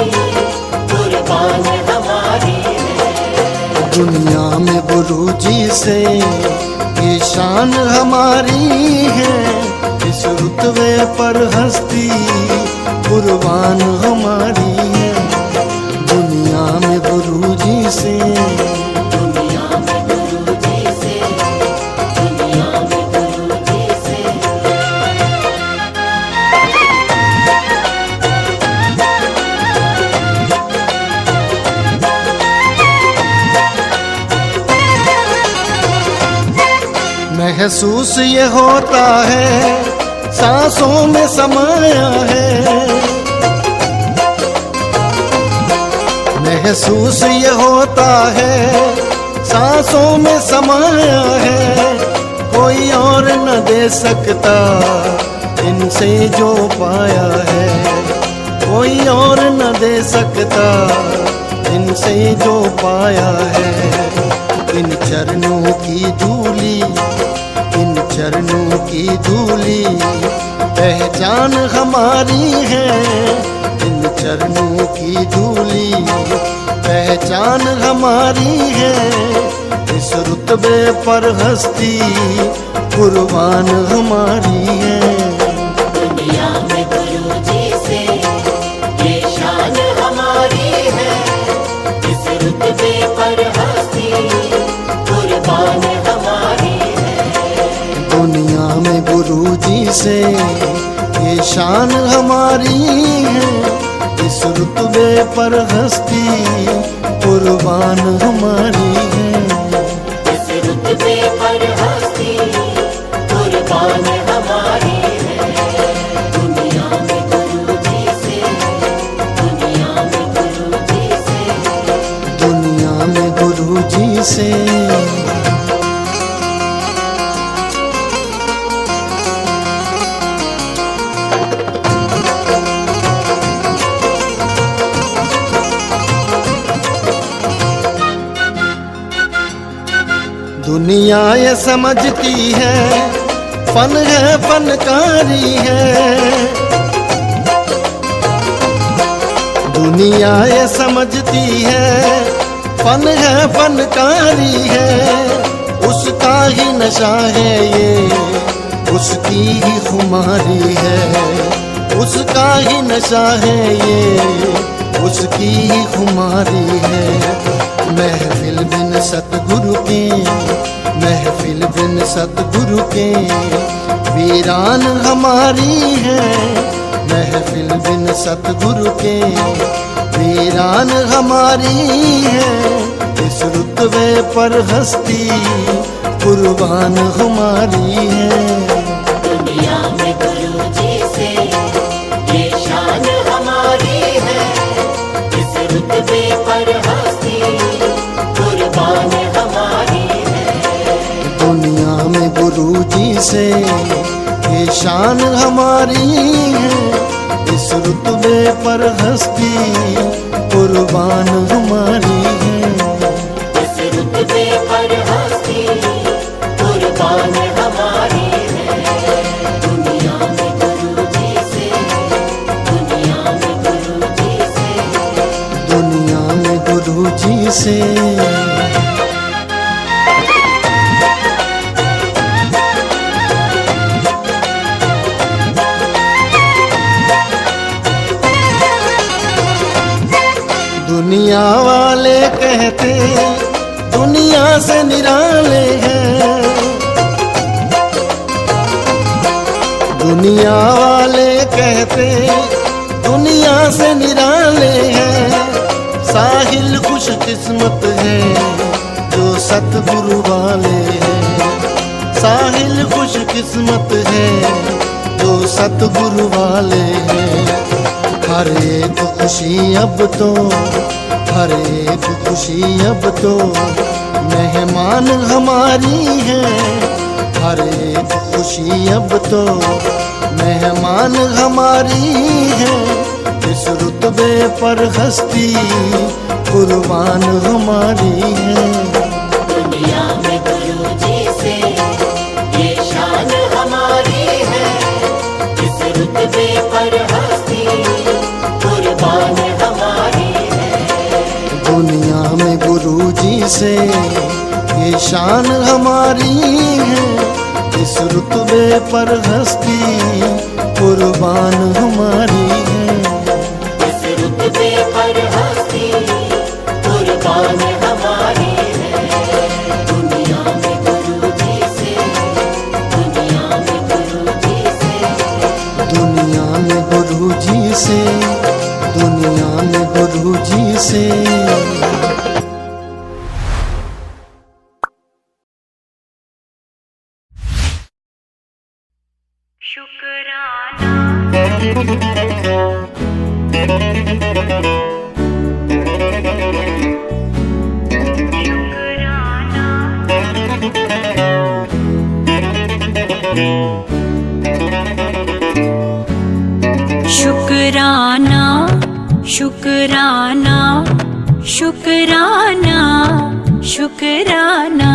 कुर्बान हमारी है। दुनिया में गुरुजी से ये शान हमारी है। इस रुतबे पर हस्ती कुर्बान हमारी है। दुनिया में गुरुजी से, दुनिया में गुरुजी से, दुनिया में गुरुजी से। महसूस ये होता है सांसों में समाया है। महसूस ये होता है सांसों में समाया है। कोई और न दे सकता इनसे जो पाया है कोई और न दे सकता, इनसे जो पाया है। इन चरणों की धूली, इन चरणों की धूली पहचान हमारी है। इन चरणों की धूली पहचान हमारी है। इस रुतबे पर हस्ती कुर्बान हमारी है। दुनिया में गुरु जी से ये शान हमारी है। इस रुतबे पर हस्ती कुर्बान हमारी है। दुनिया में गुरु जी से ये शान हमारी है। इस रुतबे पर हस्ती कुर्बान हमारी है। इस रुतबे पर हस्ती कुर्बान हमारी है। दुनिया में गुरु जी से, दुनिया में गुरु जी से, दुनिया में गुरु जी से। दुनिया ये समझती है फन है, फनकारी है। दुनिया ये समझती है फन है, फनकारी है। उसका ही नशा है ये, उसकी ही खुमारी है। उसका ही नशा है ये, उसकी ही खुमारी है। महफिल बिन सतगुरु के, महफिल बिन सतगुरु के वीरान हमारी है। महफिल बिन सतगुरु के वीरान हमारी है। इस रुतबे पर हस्ती कुर्बान हमारी है। दुनिया में गुरु जी से ये शान हमारी है। इस रुतबे पर हस्ती कुर्बान हमारी है। दुनिया में गुरु जी से ये शान हमारी है। इस रुतबे पर हस्ती कुर्बान हमारी है। इस रुतबे पर हस्ती कुर्बान हमारी है। दुनिया में गुरु जी से, दुनिया में गुरु जी से, दुनिया में गुरु जी से। दुनिया वाले कहते दुनिया से निराले हैं। दुनिया वाले कहते दुनिया से निराले हैं। साहिल खुश किस्मत है जो सतगुरु वाले हैं। साहिल खुश किस्मत है जो सतगुरु वाले हैं। हर एक खुशी अब तो, हर एक खुशी अब तो मेहमान हमारी है। हर एक खुशी अब तो मेहमान हमारी है। इस रुतबे पर हस्ती कुर्बान हमारी है। दुनिया में गुरु जी से ये शान हमारी है। इस रुतबे पर हस्ती कुर्बान हमारी है। दुनिया में गुरु जी से ये शान हमारी है। इस रुतबे पर हस्ती कुर्बान हमारी है। इस रुतबे पर हस्ती कुर्बान हमारी है। दुनिया में गुरु जी से, दुनिया में गुरु जी से, दुनिया में गुरु जी से, दुनिया में गुरु जी से। शुक्राना शुक्राना शुक्राना शुक्राना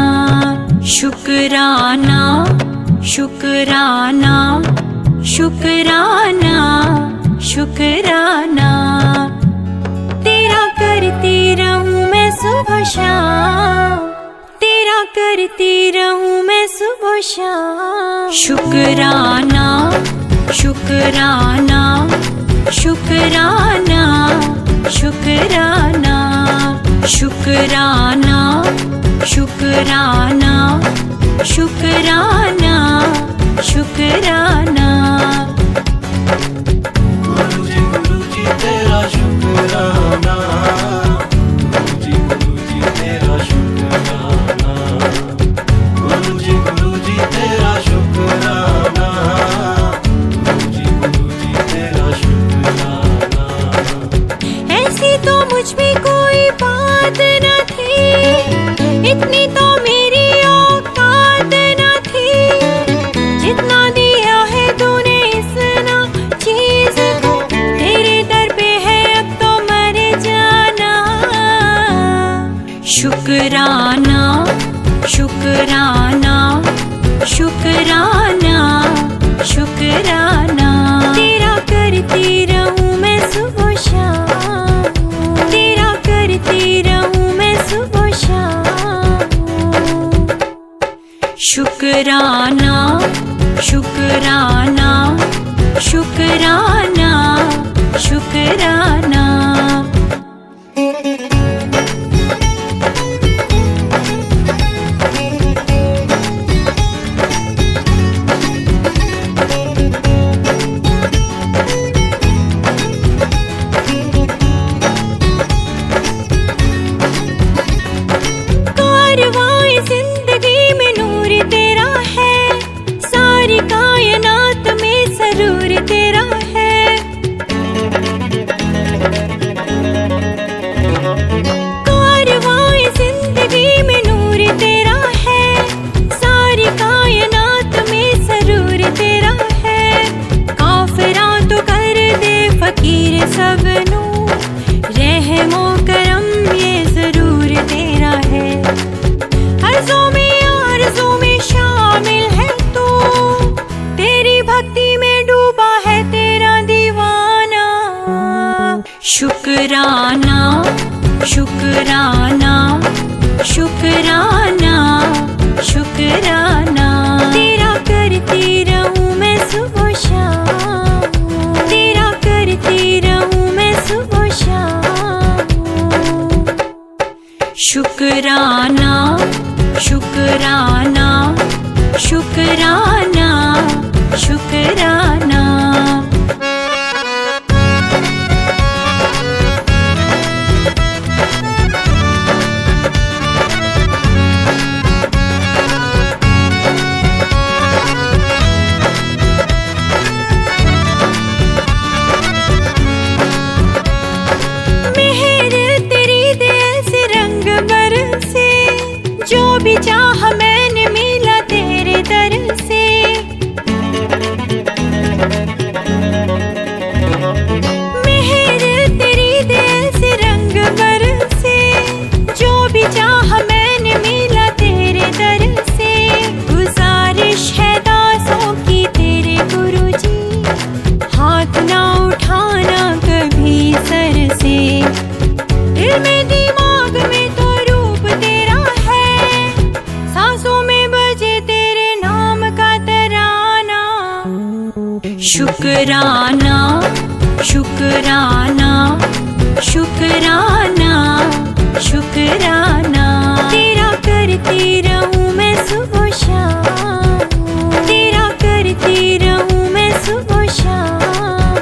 शुक्राना शुक्राना शुक्राना शुक्राना तेरा करती रहूं मैं सुबह शाम, तेरा करती रहूं मैं सुबह शाम। शुक्राना शुक्राना शुक्राना शुक्राना शुक्राना शुक्राना शुक्राना शुक्राना। गुरुजी तेरा शुक्राना, गुरुजी तेरा शुक्राना, गुरुजी तेरा शुक्राना, गुरुजी तेरा शुक्राना। ऐसी तो मुझ में कोई बात न थी, इतनी तो मेरी औकात न थी, जितना दिया है तूने इतना चीज को, तेरे दर पे है अब तो मर जाना। शुक्राना शुक्राना शुक्राना शुक्राना तेरा करती रहूं मैं सुबह शाम, तेरा करती रहूं मैं सुबह शाम। शुक्राना शुक्राना शुक्राना शुक्राना। कारवां जिंदगी में नूर तेरा है, सारी कायनात में सरूर तेरा है। कारवां जिंदगी में नूर तेरा है, सारी कायनात में सरूर तेरा है। काफिरा तो कर दे फकीर सबनू, रहमो करम ये जरूर तेरा है। अर्ज़ों में आरज़ों में शामिल है तू, तेरी भक्ति में डूबा है तेरा दीवाना। शुक्राना शुक्राना शुक्राना शुक्राना तेरा करती रहूं मैं सुबह शाम, तेरा करती रहूं मैं सुबह शाम। शुक्राना शुक्राना शुक्राना शुक्राना। मेहर तेरी दे ऐसे रंग बरसे, जो भी चाह मैंने मिला तेरे दर से। मेहर तेरी दे ऐसे रंग बरसे, जो भी चाह मैंने मिला तेरे दर से। गुजारिश है दासों की तेरे गुरुजी, हाथ ना उठाना कभी सर से। दिल में दिमाग में तो रूप तेरा है, सांसों में बजे तेरे नाम का तराना। शुक्राना शुक्राना शुक्राना शुक्राना तेरा करती रहूं मैं सुबह शाम, तेरा करती रहूं मैं सुबह शाम।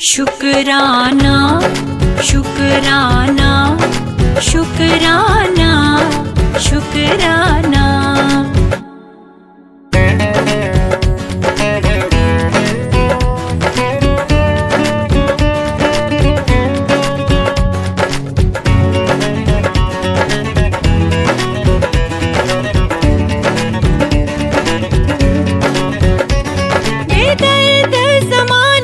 शुक्राना शुक्राना शुक्राना शुक्राना। ये दर्द ज़माने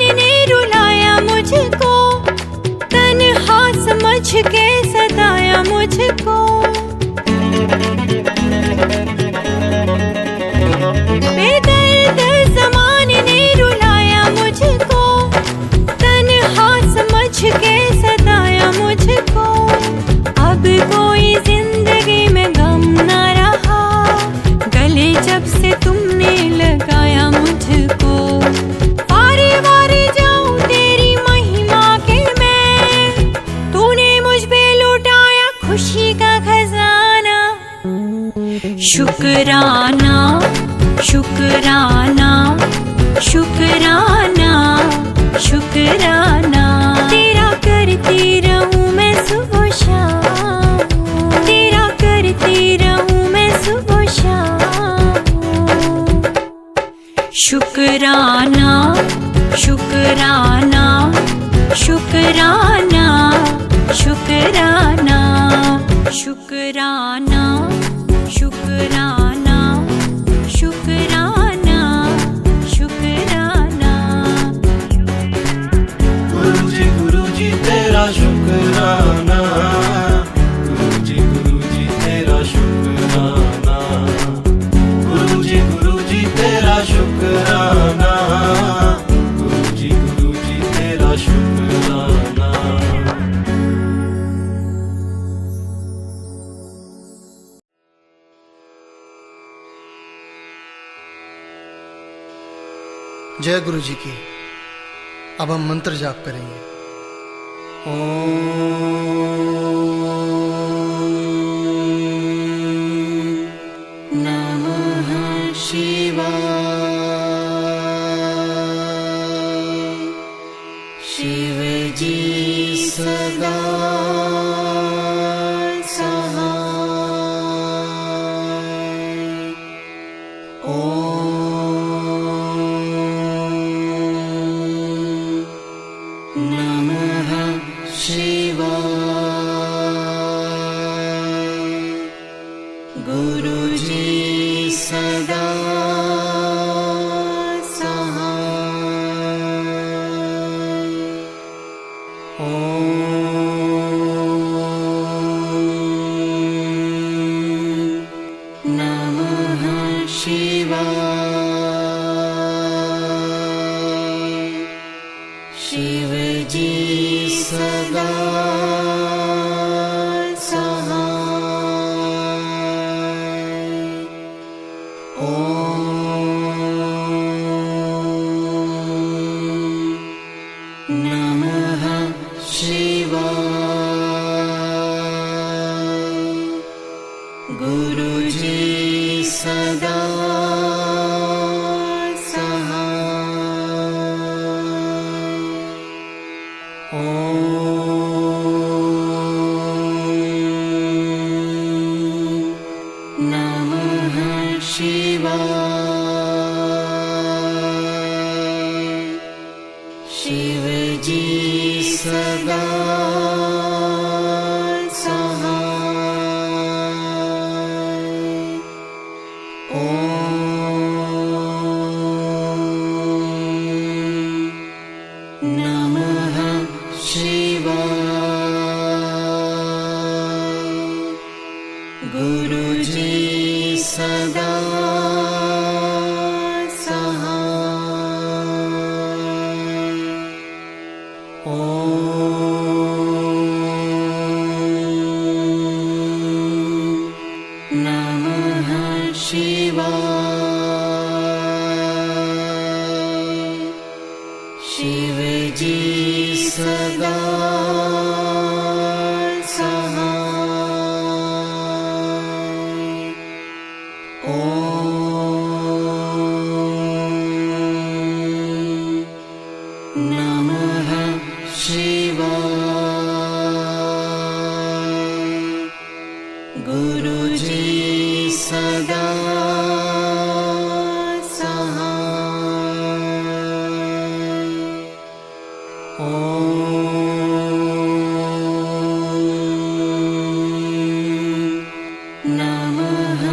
शुक्राना शुक्राना शुक्राना शुक्राना तेरा करती रहूं मैं सुबह शाम, तेरा करती रहूं मैं सुबह शाम। शुक्राना शुक्राना शुक्राना शुक्राना शुक्राना शुक्राना शुक्राना शुक्राना। गुरुजी तेरा शुक्राना, गुरुजी तेरा शुक्राना, गुरुजी तेरा शुक्राना, गुरुजी तेरा शुक्राना। जय गुरु जी की। अब हम मंत्र जाप करेंगे। ओम नमः शिवाय। शिव जी सदा सहाय। नमः शिवाय। गुरुजी सदा सहाय। ओम नमः शिवाय। शिव जी सदा सहाय। ओम नमः शिवाय। गुरुजी सदा सहाय। ओम नमः शिवाय। शिव जी सदा सहाय। ओम नमः शिवाय। गुरुजी सदा सहाय। ओम नमः शिवाय। शिव जी सदा सहाय। ओम नमः शिवाय। गुरुजी सदा सहाय। ओम नमः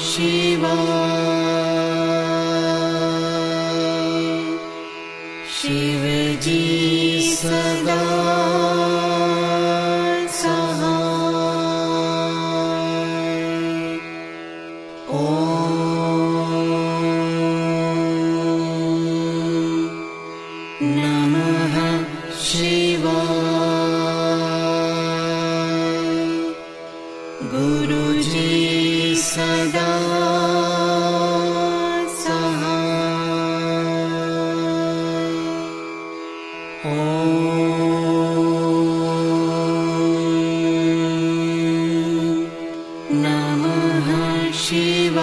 शिवाय। शिव जी सदा सहाय। ओम नमः शिवाय। गुरुजी सदा सहाय। ओम नमः शिवाय।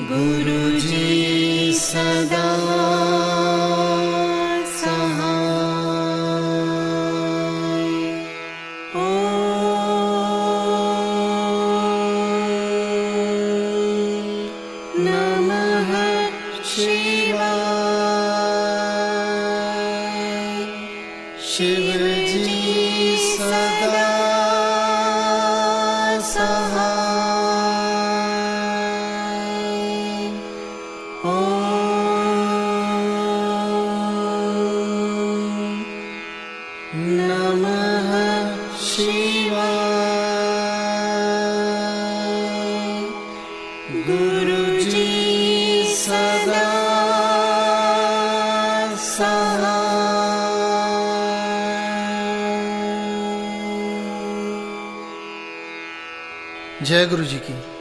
गुरुजी सदा सहाय। ओम नमः शिवाय। शिवजी सदा सहाय। ओम नमः शिवाय। गुरुजी सदा सहाय। जय गुरु जी की।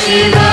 शिवा।